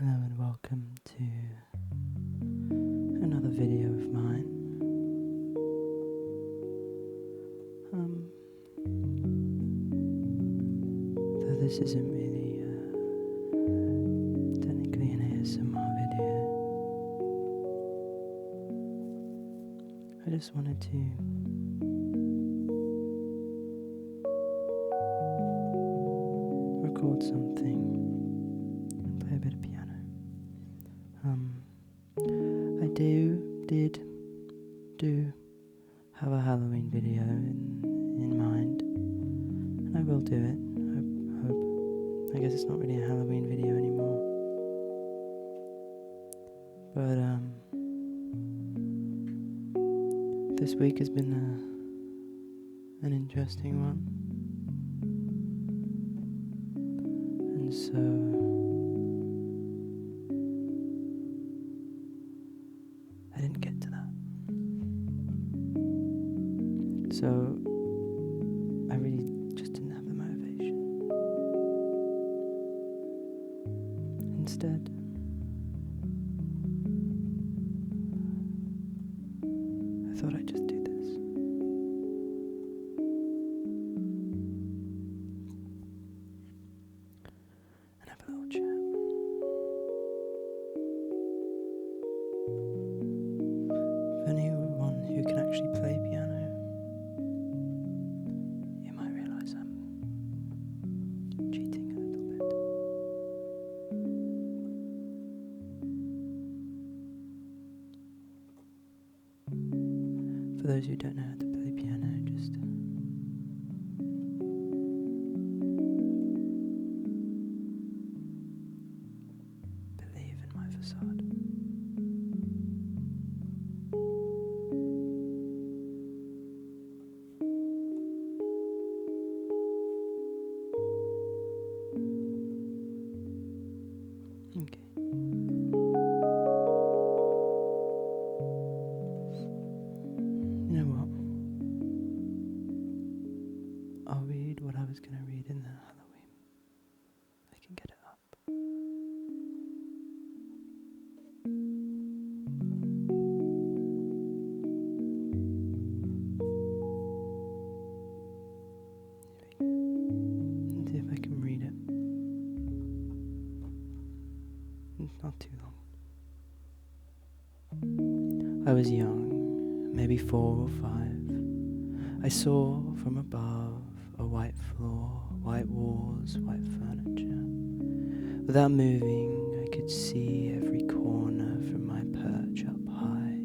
Hello and welcome to another video of mine. Though this isn't really technically an ASMR video, I just wanted to record something and play a bit of piano. I did have a Halloween video in mind, and I will do it. I guess it's not really a Halloween video anymore, but this week has been an interesting one, and so I didn't get to that. So I really just didn't have the motivation. Instead, I thought I'd just do this. And have a little chat. For anyone who can actually play piano, you might realise I'm cheating a little bit. For those who don't know how to play piano, just believe in my facade. Okay. You know what? I'll read what I was going to read in the Halloween. I can get it up. Here we go. Let's see if I can read it. It's not too long. I was young, maybe 4 or 5. I saw from above a white floor, white walls, white furniture. Without moving, I could see every corner from my perch up high.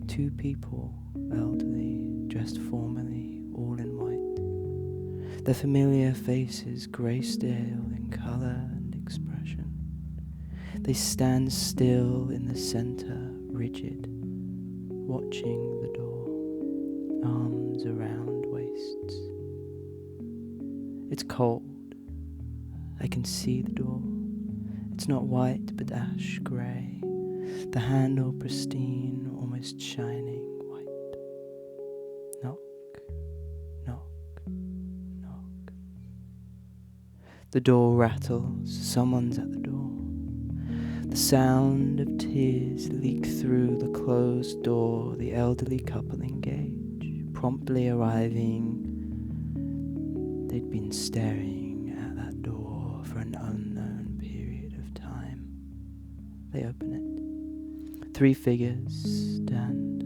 2 people, elderly, dressed formally, all in white. Their familiar faces grey-stale in colour and expression. They stand still in the centre, rigid, watching the door, arms around waists. It's cold. I can see the door. It's not white but ash grey, the handle pristine, almost shining white. Knock, knock, knock. The door rattles. Someone's at the door. The sound of tears leak through the closed door. The elderly couple engage, promptly arriving. They'd been staring at that door for an unknown period of time. They open it. 3 figures stand.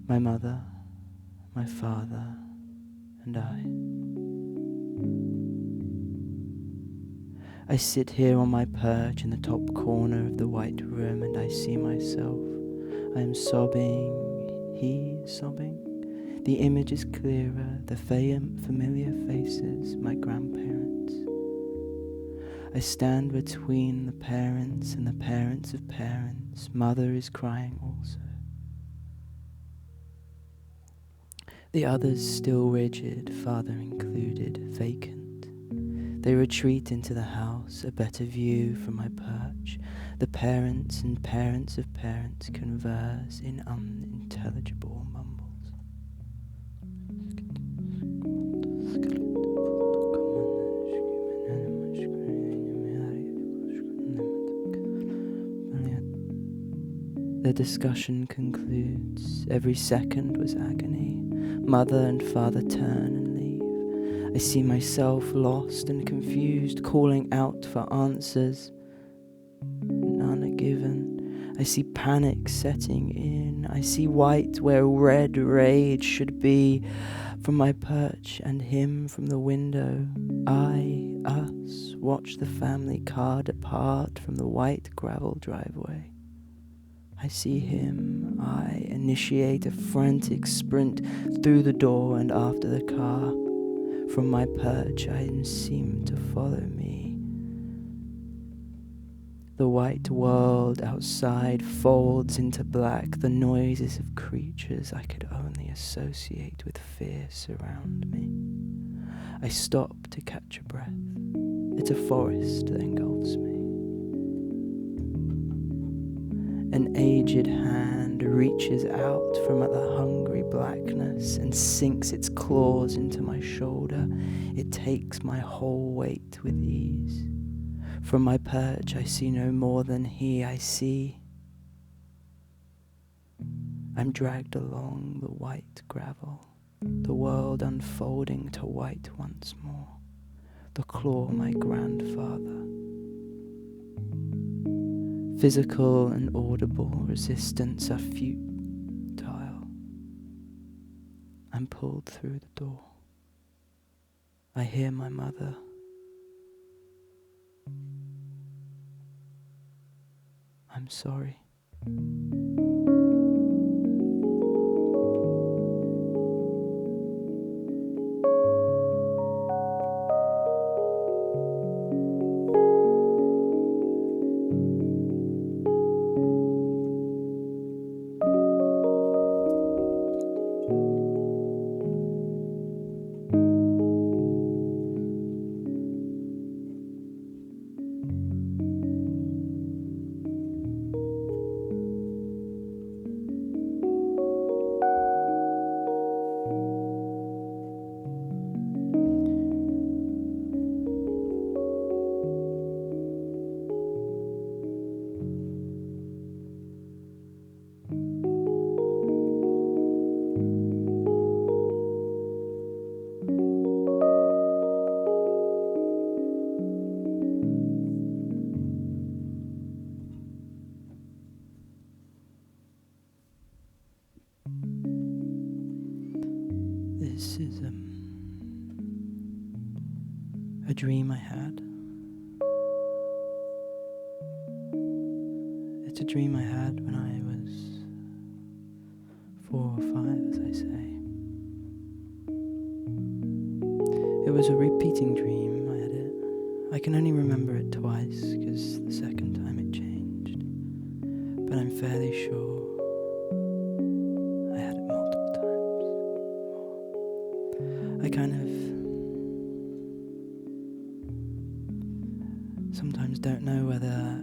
My mother, my father, and I. I sit here on my perch in the top corner of the white room, and I see myself. I am sobbing, he is sobbing. The image is clearer, the familiar faces, my grandparents. I stand between the parents and the parents of parents. Mother is crying also. The others still rigid, father included, vacant. They retreat into the house, a better view from my perch. The parents and parents of parents converse in unintelligible mumbles. The discussion concludes. Every second was agony. Mother and father turn and leave. I see myself lost and confused, calling out for answers. None are given. I see panic setting in. I see white where red rage should be. From my perch and him from the window, I, us, watch the family car depart from the white gravel driveway. I see him, I initiate a frantic sprint through the door and after the car. From my perch I seem to follow me. The white world outside folds into black. The noises of creatures I could only associate with fear surround me. I stop to catch a breath. It's a forest that engulfs me. An aged hand reaches out from the hungry blackness and sinks its claws into my shoulder. It takes my whole weight with ease. From my perch I see no more than he. I see I'm dragged along the white gravel, the world unfolding to white once more, the claw my grandfather. Physical and audible resistance are futile. I'm pulled through the door. I hear my mother. I'm sorry. This is a dream I had. It's a dream I had when I was 4 or 5, as I say. It was a repeating dream. I had it. I can only remember it twice, because the second time it changed. But I'm fairly sure I had it multiple times. I kind of sometimes don't know whether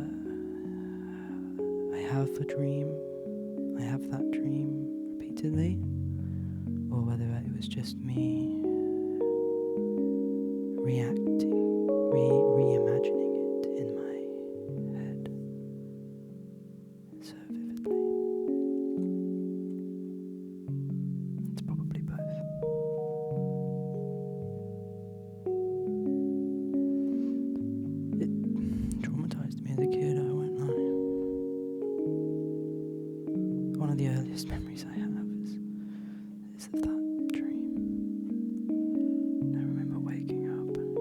I have a dream, I have that dream repeatedly, or whether it was just me reacting, reimagining it in my head so vividly. It's probably both. It traumatized me as a kid, I won't lie. One of the earliest memories I have is of that dream. I remember waking up and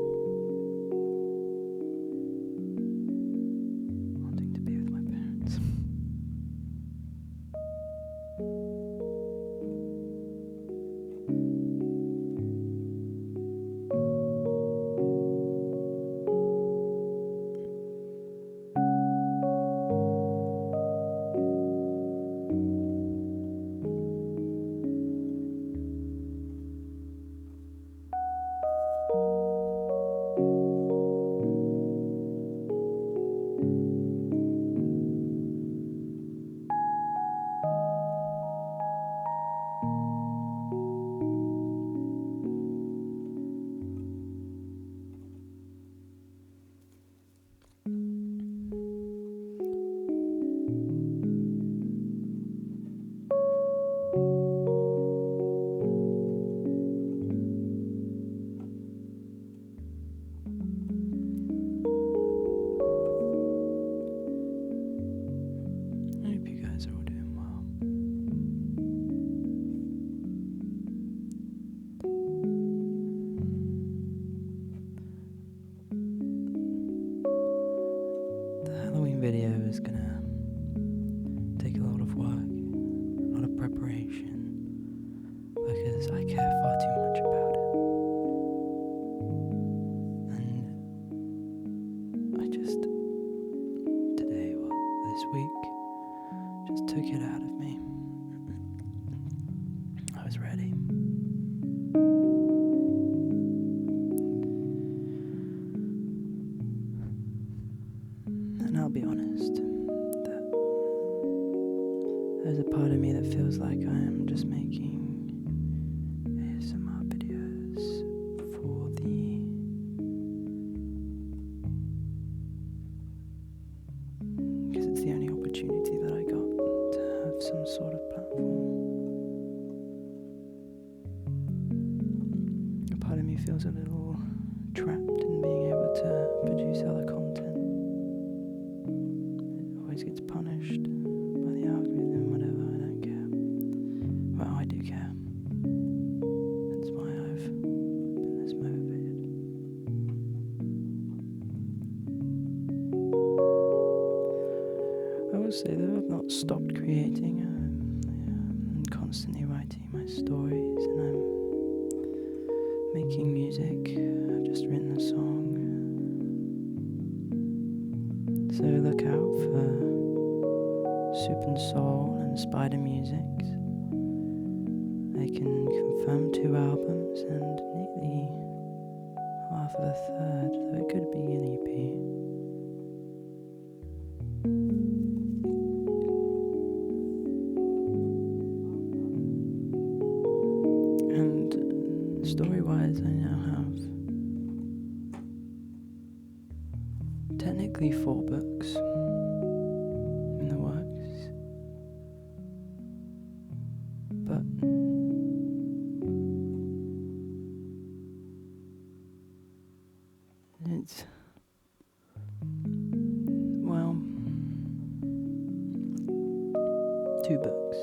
Making video is gonna take a lot of work, a lot of preparation, because I care far too much about it. And I just, today, this week, just took it out of me. I was ready. And I'll be honest, that there's a part of me that feels like I am just making ASMR videos because it's the only opportunity that I got to have some sort of platform. A part of me feels a little trapped in being able to produce other content. It always gets punished by the algorithm, whatever, I don't care. Well, I do care. That's why I've been this motivated. I will say that I've not stopped creating. I'm constantly writing my stories and I'm making music. I've just written a song. So look out for Soup and Soul and Spider Musics. I can confirm 2 albums and nearly half of a third, so it could be an EP. And story-wise, I now have technically 4 books in the works, but it's, well, 2 books.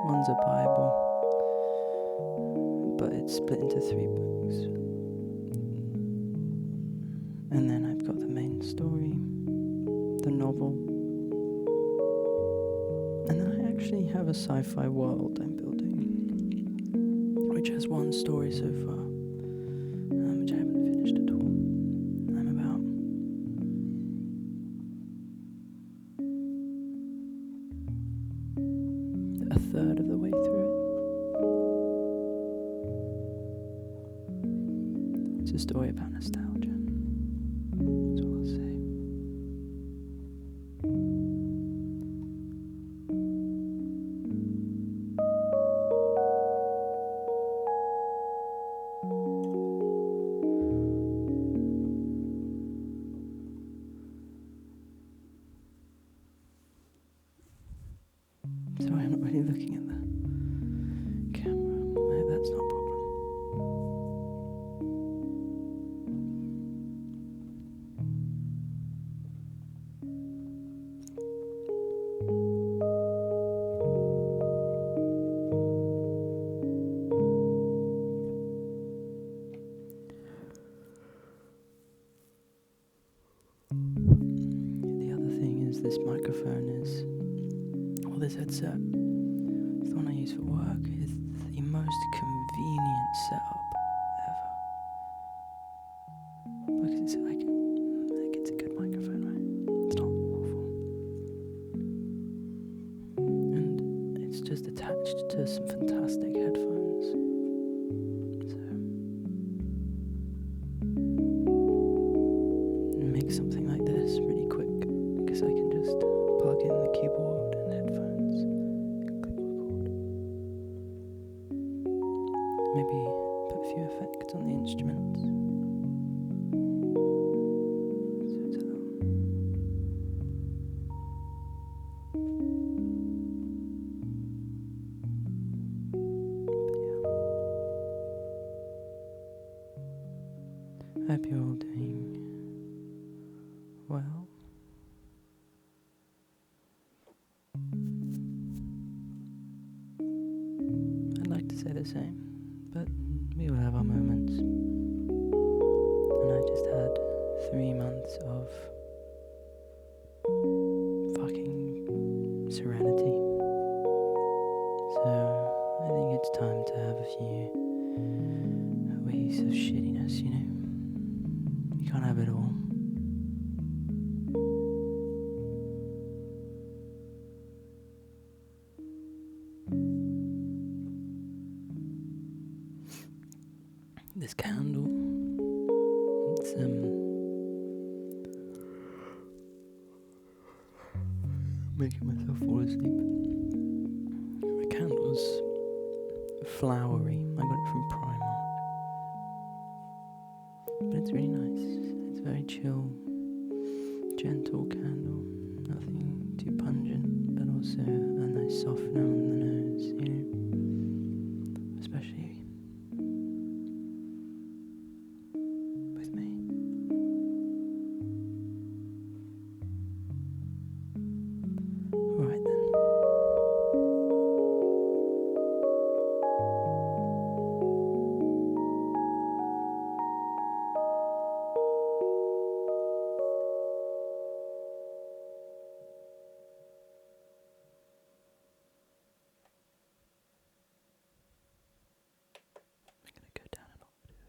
One's a Bible, but it's split into 3 books. And then I've got the main story, the novel, and then I actually have a sci-fi world I'm building, which has 1 story so far, which I haven't finished at all. I'm about a third of the way through it. It's a story about nostalgia. That's all I'll say. Sorry, I'm not really looking at the camera. No, that's not a problem. The other thing is this microphone is, or this headset, it's the one I use for work, is the most convenient setup ever. Because it's like it's a good microphone, right? It's not awful. And it's just attached to some fantastic headphones. So make something like this really quick, because I can just plug in the keyboard and headphones and click record. Maybe put a few effects on the instruments. So it's a little... But yeah. I hope you're all doing well. I'd like to say the same, but we all have our moments. And I just had 3 months of have it all. This candle, it's making myself fall asleep. The candle's flowery. I got it from Primark, but it's really nice. It's very chill, gentle candle. Nothing too pungent, but also a nice softener on the nose. Especially with me. Alright then. I'm gonna go down an octave.